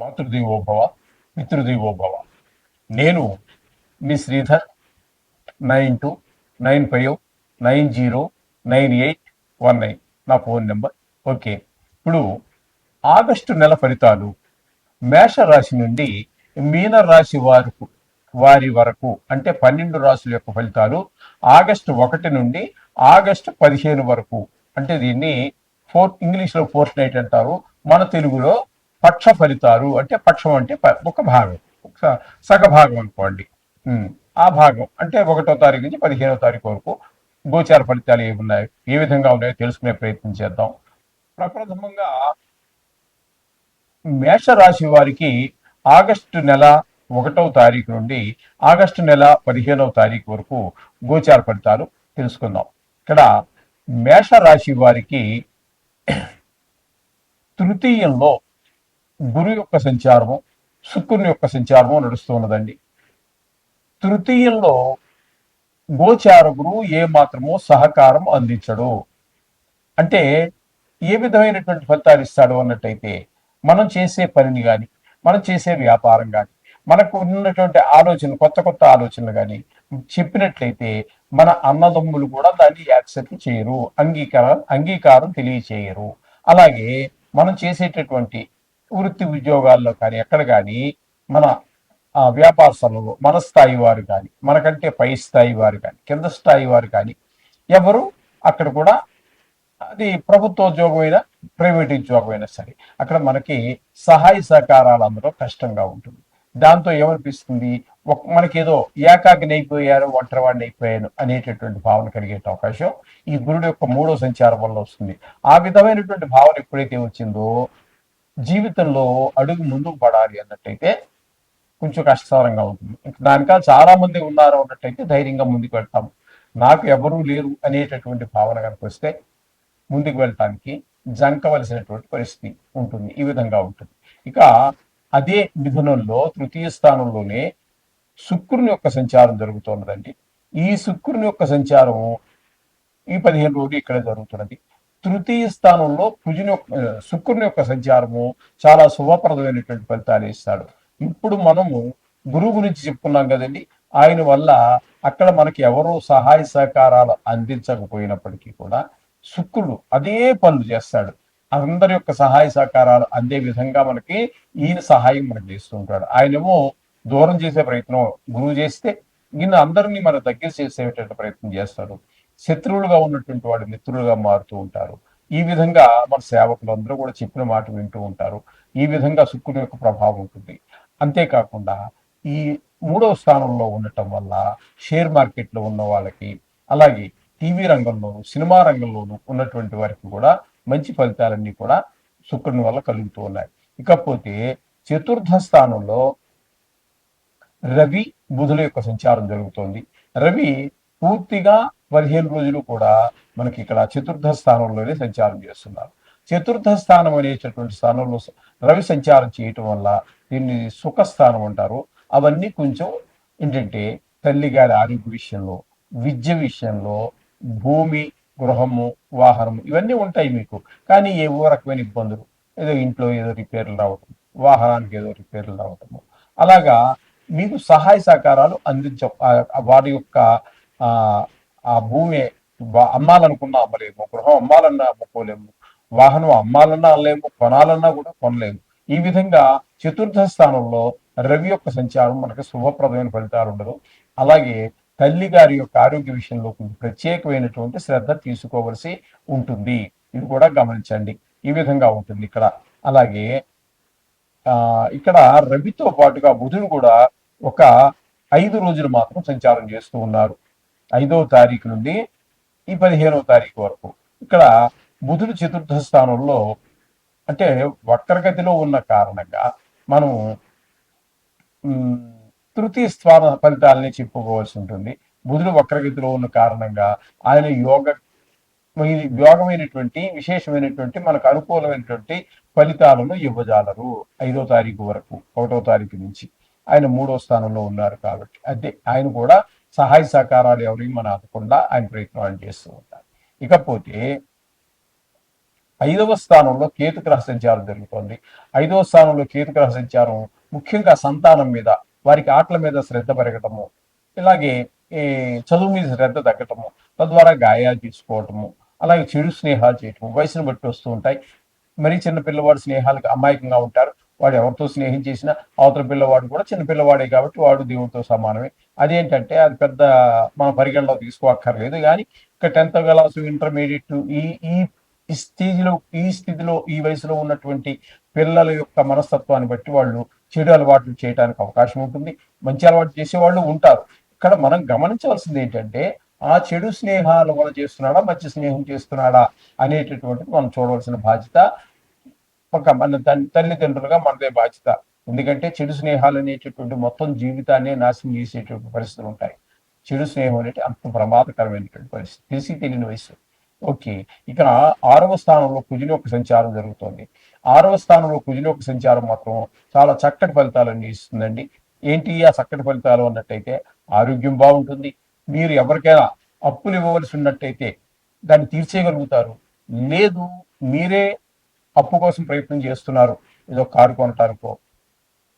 మాతృదేవోభవ పితృదేవోభవ. నేను మీ శ్రీధర్. 9295909819 నా phone number. Okay. ఇప్పుడు ఆగస్టు నెల ఫలితాలు మేషరాశి నుండి మీనరాశి వారి వరకు, అంటే 12 రాశుల యొక్క ఫలితాలు ఆగస్టు 1 నుండి ఆగస్టు 15 వరకు. అంటే దీన్ని ఇంగ్లీష్లో ఫోర్త్ నైట్ అంటారు, మన తెలుగులో పక్ష ఫలితాలు. అంటే పక్షం అంటే ఒక భాగం, సగ భాగం అనుకోండి. ఆ భాగం అంటే 1వ తారీఖు నుంచి 15వ తారీఖు వరకు గోచార ఫలితాలు ఏమున్నాయి, ఏ విధంగా ఉన్నాయో తెలుసుకునే ప్రయత్నం చేద్దాం. ప్రప్రథమంగా మేషరాశి వారికి ఆగస్టు నెల 1వ తారీఖు నుండి ఆగస్టు నెల 15వ తారీఖు వరకు గోచార ఫలితాలు తెలుసుకుందాం. ఇక్కడ మేషరాశి వారికి తృతీయంలో గురు యొక్క సంచారము, శుక్రుని యొక్క సంచారము నడుస్తూ ఉన్నదండి. తృతీయంలో గోచార గురువు ఏ మాత్రమో సహకారం అందించడు. అంటే ఏ విధమైనటువంటి ఫలితాలు ఇస్తాడు అన్నట్టయితే, మనం చేసే పనిని కానీ, మనం చేసే వ్యాపారం కానీ, మనకు ఉన్నటువంటి ఆలోచనలు, కొత్త కొత్త ఆలోచనలు కానీ చెప్పినట్లయితే మన అన్నదమ్ములు కూడా దాన్ని యాక్సెప్ట్ చేయరు, అంగీకారం తెలియచేయరు. అలాగే మనం చేసేటటువంటి వృత్తి ఉద్యోగాల్లో కానీ, ఎక్కడ కానీ, మన వ్యాపార స్థలంలో మన స్థాయి వారు కానీ, మనకంటే పై స్థాయి వారు కానీ, కింద స్థాయి వారు కానీ ఎవరు అక్కడ కూడా, అది ప్రభుత్వ ఉద్యోగమైనా ప్రైవేట్ ఉద్యోగమైనా సరే, అక్కడ మనకి సహాయ సహకారాలు అందరూ కష్టంగా ఉంటుంది. దాంతో ఏమనిపిస్తుంది, మనకేదో ఏకాగ్ని అయిపోయారు, ఒంటరి వాడిని అయిపోయాను అనేటటువంటి భావన కలిగే అవకాశం ఈ గురుడు యొక్క 3వ సంచారం వల్ల వస్తుంది. ఆ విధమైనటువంటి భావన ఎప్పుడైతే వచ్చిందో, జీవితంలో అడుగు ముందుకు పడాలి అన్నట్టయితే కొంచెం కష్టతరంగా ఉంటుంది. దానికా చాలా మంది ఉన్నారు అన్నట్టయితే ధైర్యంగా ముందుకు వెళ్తాము. నాకు ఎవరూ లేరు అనేటటువంటి భావన కనుక వస్తే ముందుకు వెళ్ళటానికి జంకవలసినటువంటి పరిస్థితి ఉంటుంది. ఈ విధంగా ఉంటుంది. ఇక అదే మిథునంలో తృతీయ స్థానంలోనే శుక్రుని యొక్క సంచారం జరుగుతున్నదండి. ఈ శుక్రుని యొక్క సంచారం ఈ 15 రోజులు ఇక్కడ జరుగుతున్నది. తృతీయ స్థానంలో శుక్రుని యొక్క సంచారము చాలా శుభప్రదమైనటువంటి ఫలితాలు ఇస్తాడు. ఇప్పుడు మనము గురువు గురించి చెప్పుకున్నాం కదండి. ఆయన వల్ల అక్కడ మనకి ఎవరో సహాయ సహకారాలు అందించకపోయినప్పటికీ కూడా శుక్రుడు అదే పనులు చేస్తాడు. అందరి యొక్క సహాయ సహకారాలు అందే విధంగా మనకి ఈయన సహాయం మనకు చేస్తూ ఉంటాడు. ఆయనేమో దూరం చేసే ప్రయత్నం గురువు చేస్తే, ఈయన అందరినీ మన దగ్గర చేసేటటువంటి ప్రయత్నం చేస్తాడు. శత్రువులుగా ఉన్నటువంటి వాడు మిత్రులుగా మారుతూ ఉంటారు. ఈ విధంగా మన సేవకులు అందరూ కూడా చెప్పిన మాట వింటూ ఉంటారు. ఈ విధంగా శుక్రుని యొక్క ప్రభావం ఉంటుంది. అంతేకాకుండా ఈ 3వ స్థానంలో ఉండటం వల్ల షేర్ మార్కెట్లో ఉన్న వాళ్ళకి, అలాగే టీవీ రంగంలోను, సినిమా రంగంలోను ఉన్నటువంటి వారికి కూడా మంచి ఫలితాలన్నీ కూడా శుక్రుని వల్ల కలుగుతూ ఉన్నాయి. ఇకపోతే చతుర్థ స్థానంలో రవి బుధుల యొక్క సంచారం జరుగుతోంది. రవి పూర్తిగా 15 రోజులు కూడా మనకి ఇక్కడ చతుర్థ స్థానంలోనే సంచారం చేస్తున్నారు. చతుర్థ స్థానం అనేటటువంటి స్థానంలో రవి సంచారం చేయటం వల్ల దీన్ని సుఖస్థానం అంటారు. అవన్నీ కొంచెం ఏంటంటే తల్లిగారి ఆరోగ్య విషయంలో, విద్య విషయంలో, భూమి, గృహము, వాహనము ఇవన్నీ ఉంటాయి మీకు. కానీ ఏవో రకమైన ఇబ్బందులు, ఏదో ఇంట్లో ఏదో రిపేర్లు రావటం, వాహనానికి ఏదో రిపేర్లు రావటము, అలాగా మీకు సహాయ సహకారాలు వారి యొక్క ఆ భూమి అమ్మాలనుకున్నా అమ్మలేము, గృహం అమ్మాలన్నా అమ్ముకోలేము, వాహనం అమ్మాలన్నా అనలేము, కొనాలన్నా కూడా కొనలేము. ఈ విధంగా చతుర్థ స్థానంలో రవి యొక్క సంచారం మనకు శుభప్రదమైన ఫలితాలు ఉండదు. అలాగే తల్లి గారి యొక్క ఆరోగ్య విషయంలో ప్రత్యేకమైనటువంటి శ్రద్ధ తీసుకోవలసి ఉంటుంది. ఇది కూడా గమనించండి. ఈ విధంగా ఉంటుంది ఇక్కడ. అలాగే ఇక్కడ రవితో పాటుగా బుధుడు కూడా ఒక 5 రోజులు మాత్రం సంచారం చేస్తూ ఉన్నారు. 5వ తారీఖు నుండి ఈ 15వ తారీఖు వరకు. ఇక్కడ బుధుడు చతుర్థ స్థానంలో, అంటే వక్రగతిలో ఉన్న కారణంగా మనం తృతీయ స్థాన ఫలితాలని చెప్పుకోవాల్సి ఉంటుంది. బుధుడు వక్రగతిలో ఉన్న కారణంగా ఆయన యోగమైనటువంటి విశేషమైనటువంటి మనకు అనుకూలమైనటువంటి ఫలితాలను ఇవ్వజాలరు. 5వ తారీఖు వరకు, 1వ తారీఖు నుంచి ఆయన 3వ స్థానంలో ఉన్నారు కాబట్టి అదే ఆయన కూడా సహాయ సహకారాలు ఎవరికి మన ఆపకుండా ఆయన ప్రయత్నం చేస్తూ ఉంటారు. ఇకపోతే ఐదవ స్థానంలో కేతు గ్రహ సంచారం జరుగుతోంది. ఐదవ స్థానంలో కేతు గ్రహ సంచారం ముఖ్యంగా సంతానం మీద, వారికి ఆటల మీద శ్రద్ధ పెరగటము, ఇలాగే ఈ చదువు మీద శ్రద్ధ తగ్గటము, తద్వారా గాయాలు తీసుకోవటము, అలాగే చెడు స్నేహాలు చేయటము వయసును బట్టి వస్తూ ఉంటాయి. మరీ చిన్న పిల్లవాడు స్నేహాలకు అమాయకంగా ఉంటారు. వాడు ఎవరితో స్నేహం చేసినా అవతల పిల్లవాడు కూడా చిన్న పిల్లవాడే కాబట్టి వాడు దేవుడితో సమానమే. అదేంటంటే అది పెద్ద మన పరిగణలో తీసుకోక్కర్లేదు. కానీ ఇక 10th క్లాసు, ఇంటర్మీడియట్ ఈ ఈ ఈ స్టేజ్లో, ఈ స్థితిలో, ఈ వయసులో ఉన్నటువంటి పిల్లల యొక్క మనస్తత్వాన్ని బట్టి వాళ్ళు చెడు అలవాట్లు చేయడానికి అవకాశం ఉంటుంది. మంచి అలవాటు చేసేవాళ్ళు ఉంటారు. ఇక్కడ మనం గమనించవలసింది ఏంటంటే ఆ చెడు స్నేహాల వల్ల చేస్తున్నాడా, మంచి స్నేహం చేస్తున్నాడా అనేటటువంటిది మనం చూడవలసిన బాధ్యత ఒక మన తల్లిదండ్రులుగా మనదే బాధ్యత. ఎందుకంటే చెడు స్నేహాలు అనేటటువంటి మొత్తం జీవితాన్ని నాశనం చేసేటువంటి పరిస్థితులు ఉంటాయి. చెడు స్నేహం అనేది అంత ప్రమాదకరమైనటువంటి పరిస్థితి, తెలిసి తెలియని వయసు. ఓకే, ఇక 6వ స్థానంలో కుజుని యొక్క సంచారం జరుగుతోంది. 6వ స్థానంలో కుజుని యొక్క సంచారం మాత్రం చాలా చక్కటి ఫలితాలను ఇస్తుందండి. ఏంటి ఆ చక్కటి ఫలితాలు అన్నట్టయితే ఆరోగ్యం బాగుంటుంది. మీరు ఎవరికైనా అప్పులు ఇవ్వవలసి ఉన్నట్టయితే దాన్ని తీర్చేయగలుగుతారు. లేదు, మీరే అప్పు కోసం ప్రయత్నం చేస్తున్నారు, ఏదో కారు కొనటానికో,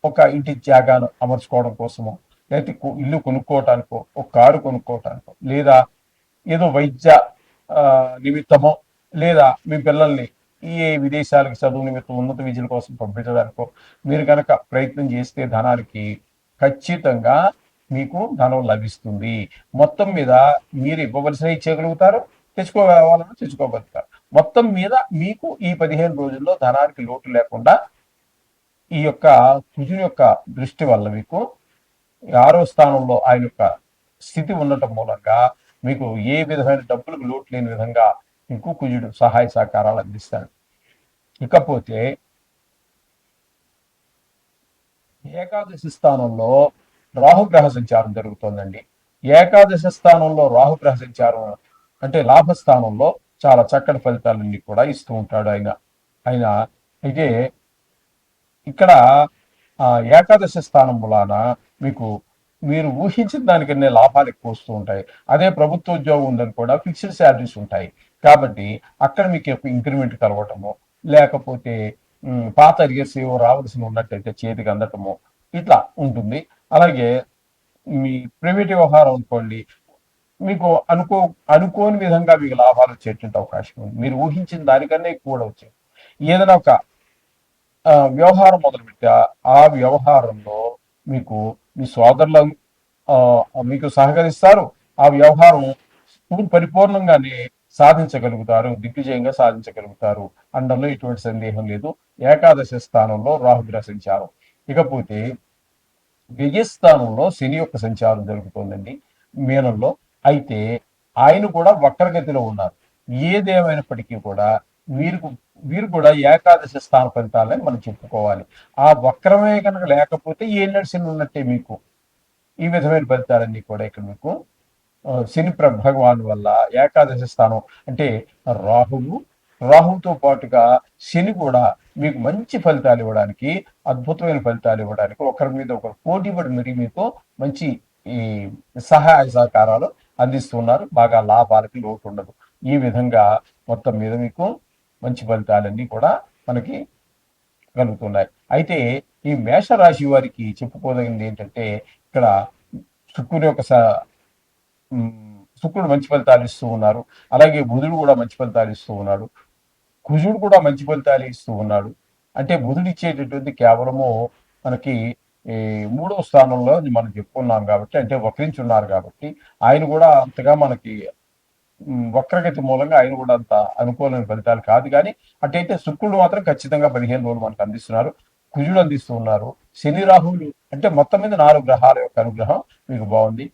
ఒక ఇంటి జాగాను అమర్చుకోవడం కోసమో, లేకపోతే ఇల్లు కొనుక్కోవటానికో, ఒక కారు కొనుక్కోవటానికో, లేదా ఏదో వైద్య నిమిత్తమో, లేదా మీ పిల్లల్ని ఈ విదేశాలకు చదువు నిమిత్తం ఉన్నత విద్యల కోసం పంపించడానికో మీరు కనుక ప్రయత్నం చేస్తే ధనానికి ఖచ్చితంగా మీకు ధనం లభిస్తుంది. మొత్తం మీద మీరు ఇవ్వవలసిన ఇచ్చేయగలుగుతారు, తెచ్చుకోవాలని తెచ్చుకోగలుగుతారు. మొత్తం మీద మీకు ఈ 15 రోజుల్లో ధనానికి లోటు లేకుండా ఈ యొక్క కుజుని యొక్క దృష్టి వల్ల మీకు 6వ స్థానంలో ఆయన యొక్క స్థితి ఉండటం మూలంగా మీకు ఏ విధమైన డబ్బులకు లోటు లేని విధంగా మీకు కుజుడు సహాయ సహకారాలు అందిస్తాడు. ఇకపోతే ఏకాదశి స్థానంలో రాహుగ్రహ సంచారం జరుగుతోందండి. ఏకాదశి స్థానంలో రాహుగ్రహ సంచారం అంటే లాభస్థానంలో చాలా చక్కటి ఫలితాలన్నీ కూడా ఇస్తూ ఉంటాడు ఆయన ఆయన అయితే ఇక్కడ ఏకాదశి స్థానం మూలాన మీకు మీరు ఊహించిన దానికన్నా లాభాలు ఎక్కువ వస్తూ ఉంటాయి. అదే ప్రభుత్వ ఉద్యోగం ఉందని కూడా ఫిక్స్డ్ శాలరీస్ ఉంటాయి కాబట్టి అక్కడ మీకు ఇంక్రిమెంట్ కలవటము, లేకపోతే పాత అరియర్స్ ఏవో రావాల్సి ఉన్నట్టయితే చేతికి అందటము ఇట్లా ఉంటుంది. అలాగే మీ ప్రైవేట్ వ్యవహారం అనుకోండి, మీకు అనుకోని విధంగా మీకు లాభాలు వచ్చేటువంటి అవకాశం ఉంది. మీరు ఊహించిన దానికన్నా ఎక్కువ కూడా వచ్చాయి. ఏదైనా ఒక వ్యవహారం మొదలుపెట్టా ఆ వ్యవహారంలో మీకు మీ సోదరులు మీకు సహకరిస్తారు. ఆ వ్యవహారం పరిపూర్ణంగానే సాధించగలుగుతారు, దిగ్విజయంగా సాధించగలుగుతారు అనడంలో ఎటువంటి సందేహం లేదు. ఏకాదశి స్థానంలో రాహుగ్రహ సంచారం. ఇకపోతే వ్యయస్థానంలో శని యొక్క సంచారం జరుగుతోందండి మీనంలో. అయితే ఆయన కూడా వక్రగతిలో ఉన్నారు. ఏదేమైనప్పటికీ కూడా వీరు కూడా ఏకాదశి స్థాన ఫలితాలని మనం చెప్పుకోవాలి. ఆ వక్రమే కనుక లేకపోతే ఏళ్ళ శని ఉన్నట్టే మీకు ఈ విధమైన ఫలితాలన్నీ కూడా ఇక్కడ మీకు శని భగవాన్ వల్ల ఏకాదశి స్థానం అంటే రాహుతో పాటుగా శని కూడా మీకు మంచి ఫలితాలు ఇవ్వడానికి, అద్భుతమైన ఫలితాలు ఇవ్వడానికి, ఒకరి మీద ఒకరు పోటీ పడి మరి మీకు మంచి ఈ సహాయ సహకారాలు అందిస్తున్నారు. బాగా లాభాలకి లోటు ఉండదు. ఈ విధంగా మొత్తం మీద మీకు మంచి ఫలితాలన్నీ కూడా మనకి కలుగుతున్నాయి. అయితే ఈ మేషరాశి వారికి చెప్పుకోదగింది ఏంటంటే ఇక్కడ శుక్రుని యొక్క శుక్రుడు మంచి ఫలితాలు ఇస్తూ ఉన్నారు. అలాగే బుధుడు కూడా మంచి ఫలితాలు ఇస్తూ ఉన్నాడు. కుజుడు కూడా మంచి ఫలితాలు ఇస్తూ ఉన్నాడు. అంటే బుధుడు ఇచ్చేటటువంటి కేవలము మనకి ఈ 3వ స్థానంలో మనం చెప్పుకున్నాం కాబట్టి, అంటే వక్రించున్నారు కాబట్టి ఆయన కూడా అంతగా మనకి వక్రగతి మూలంగా ఆయన కూడా అంత అనుకూలమైన ఫలితాలు కాదు. కానీ అటైతే శుక్రుడు మాత్రం ఖచ్చితంగా 15 రోజులు మనకు అందిస్తున్నారు. కుజుడు అందిస్తూ ఉన్నారు. శని రాహువులు అంటే మొత్తం మీద 4 గ్రహాల యొక్క అనుగ్రహం మీకు బాగుంది.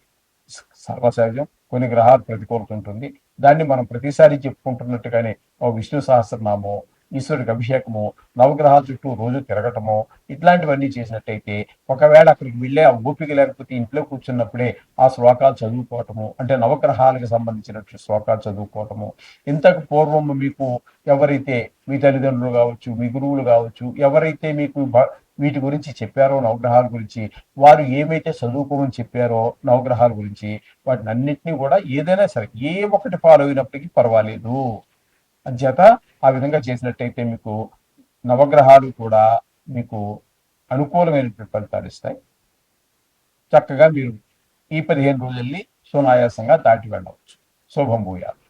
సర్వసహజం, కొన్ని గ్రహాలు ప్రతికూలత ఉంటుంది. దాన్ని మనం ప్రతిసారి చెప్పుకుంటున్నట్టుగానే విష్ణు సహస్రనామో, ఈశ్వరుడికి అభిషేకము, నవగ్రహాల చుట్టూ రోజు తిరగటము ఇట్లాంటివన్నీ చేసినట్టయితే ఒకవేళ అక్కడికి వెళ్ళే ఆ ఓపిక లేకపోతే ఇంట్లో కూర్చున్నప్పుడే ఆ శ్లోకాలు చదువుకోవటము, అంటే నవగ్రహాలకు సంబంధించినటువంటి శ్లోకాలు చదువుకోవటము. ఇంతకు పూర్వం మీకు ఎవరైతే మీ తల్లిదండ్రులు కావచ్చు, మీ గురువులు కావచ్చు, ఎవరైతే మీకు వీటి గురించి చెప్పారో నవగ్రహాల గురించి, వారు ఏమైతే చదువుకోమని చెప్పారో నవగ్రహాల గురించి, వాటిని అన్నింటినీ కూడా ఏదైనా సరే ఏ ఒక్కటి ఫాలో అయినప్పటికీ పర్వాలేదు. అంచేత ఆ విధంగా చేసినట్టయితే మీకు నవగ్రహాలు కూడా మీకు అనుకూలమైనటువంటి ఫలితాలు ఇస్తాయి. చక్కగా మీరు ఈ 15 రోజుల్ని సునాయాసంగా దాటి వెళ్ళవచ్చు. శుభం భూయాలు.